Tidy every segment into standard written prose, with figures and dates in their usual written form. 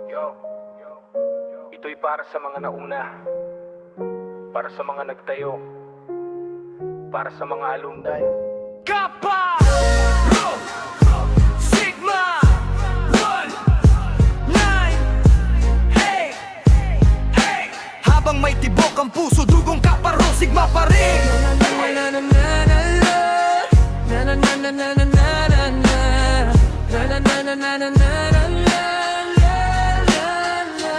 yo. Ito'y para sa mga nauna, para sa mga nagtayo, para sa mga alumni. Kappa! Rho! Sigma! 1! 9! Hey! Hey! Habang may tibok ang puso, dugong Kappa Rho Sigma pa rin.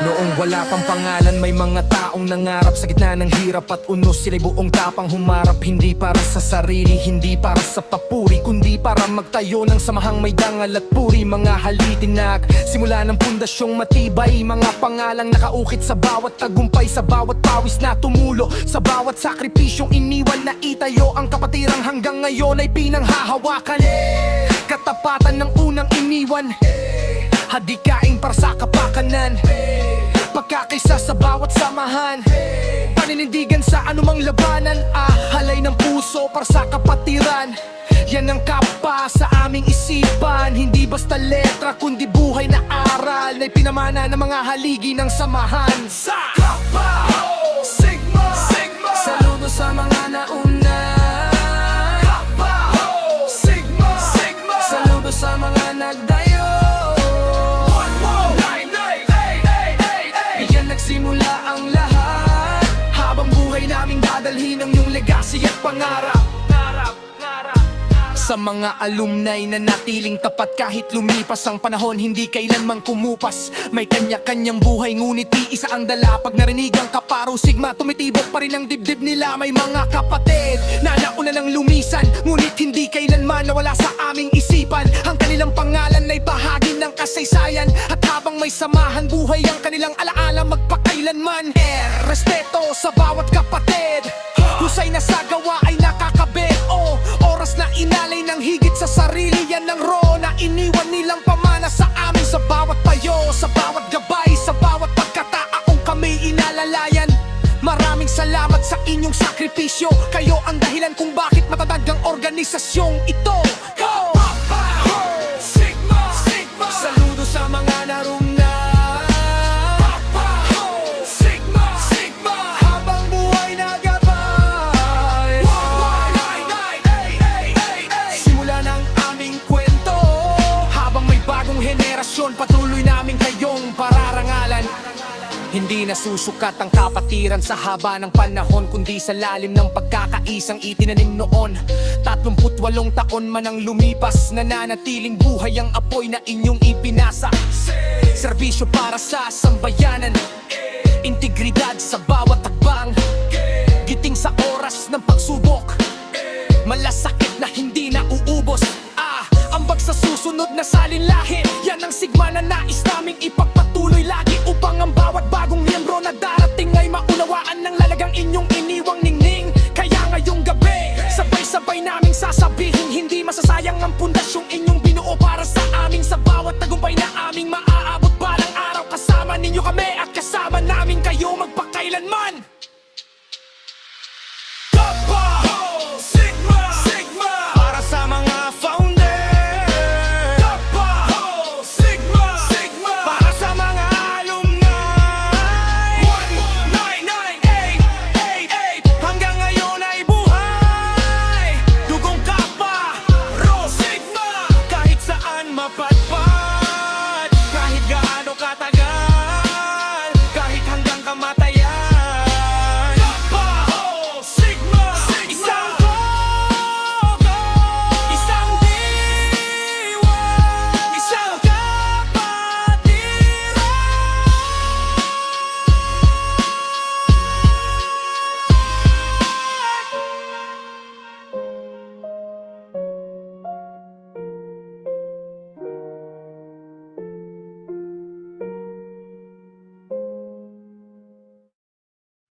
Noong wala pang pangalan, may mga taong nangarap sa gitna ng hirap at unos. Sila'y buong tapang humarap, hindi para sa sarili, hindi para sa papuri, kundi para magtayo ng samahang may dangal at puri. Mga halitinak, simula ng pundasyong matibay, mga pangalang nakaukit sa bawat tagumpay, sa bawat pawis na tumulo, sa bawat sakripisyong iniwan na itayo. Ang kapatirang hanggang ngayon ay pinanghahawakan, katapatan ng unang iniwan, hadikain para sa kapakanan, pagkakaisa sa bawat samahan, paninindigan sa anumang labanan. Halay ng puso para sa kapatiran, yan ang Kappa sa aming isipan. Hindi basta letra kundi buhay na aral, na pinamana ng mga haligi ng samahan. Sa Kappa Sigma, Sigma. Saludo sa mga nauna, Kappa Sigma, Sigma. Saludo sa mga nagdayo, nagsimula ang lahat. Habang buhay naming dadalhin ang iyong legacy at pangarap. Sa mga alumni na natiling tapat kahit lumipas ang panahon, hindi kailanman kumupas. May kanya-kanyang buhay ngunit iisa ang dala. Pag narinig ang Kappa Rho Sigma, tumitibok pa rin ang dibdib nila. May mga kapatid na nauna ng lumisan, ngunit hindi kailanman nawala sa aming isipan. Ang kanilang pangalan ay bahagi ng kasaysayan, at habang may samahan buhay ang kanilang alaala magpakailanman. Respeto sa bawat kapatid, husay na sa gawa ay nakakabit. Oras na inalay ng higit sa sarili, yan ang Rho na iniwan nilang pamana sa amin. Sa bawat payo, sa bawat gabay, sa bawat pagkataong kami inalalayan. Maraming salamat sa inyong sakripisyo, kayo ang dahilan kung bakit matatag ang organisasyong ito. Kappa Rho Sigma, Sigma. Saludo sa mga narumna, Kappa Rho Sigma, Sigma. Habang buhay na gabay, simula ng aming kwento. Habang may bagong henerasyon, patuloy namin kayong pararangalan. Hindi nasusukat ang kapatiran sa haba ng panahon, kundi sa lalim ng pagkakaisang itinanim noon. 38 taon man ang lumipas, nananatiling buhay ang apoy na inyong ipinasa. Serbisyo para sa sambayanan, integridad sa bawat takbang, giting sa oras ng pagsubok, malasakit na hindi nauubos. Ambag sa susunod na salinlahin, yan ang sigma na nais naming ipagpatuloy lagi, upang ang bawat bagong miyembro na darating ay maunawaan ng lalagang inyong iniwang ningning. Kaya ngayong gabi, sabay-sabay naming sasabihin, hindi masasayang ang pundasyong inyong